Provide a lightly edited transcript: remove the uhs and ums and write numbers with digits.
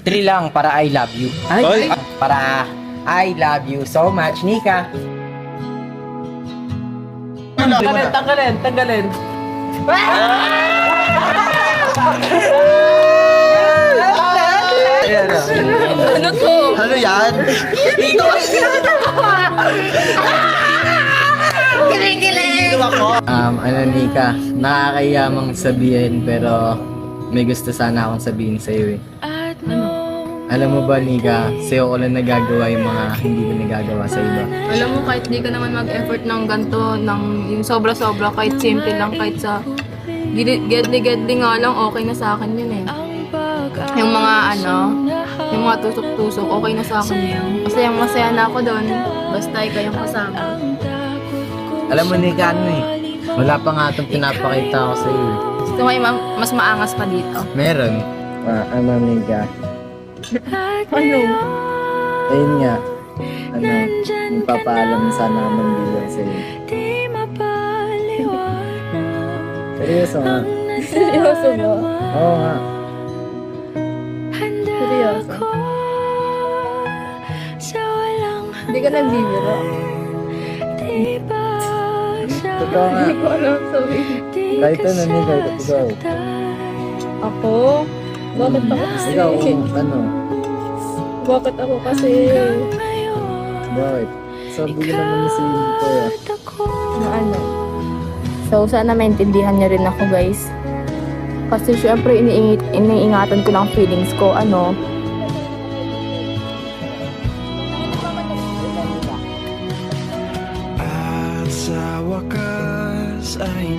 3 lang para I love you. Ay! Para I love you so much, Nika. Tanggalin. Ayan na. Ano to? Ano yan? Ano Nika, nakakayamang sabihin pero may gusto sana akong sabihin sa'yo eh. Alam mo ba Nika, sa'yo ko lang nagagawa yung mga hindi ko nagagawa sa iba. Alam mo, kahit di ka naman mag-effort ng ganito, ng yung sobra-sobra, kahit simple lang, kahit sa gedli-gedli nga lang, okay na sa akin yun eh. Yung mga yung mga tusok-tusok, okay na sa akin yun. Kasi yung masaya na ako doon, basta ikaw yung kasama. Alam mo Nika, ano eh, wala pa nga itong pinapakita ko sa'yo eh. Gusto mo yung mas maangas pa dito. Meron. Ano Nika, Ano? ayun nga, papaalam sana ako ng bilang sa'yo. Seryoso nga. Seryoso ba? Oo nga. Seryoso? Hindi ka nagbibiro? Totoo nga. Hindi ko alam sabihin. Kahit ano Nika, ikaw. Ako? Bakit ako kasi? Ikaw, ano? Bakit ako kasi? Bakit? Sabi ko naman na sa'yo dito eh. Ano? So, sana maintindihan niyo rin ako, guys. Kasi syempre, iniingatan ko lang feelings ko, ano. At sa wakas ay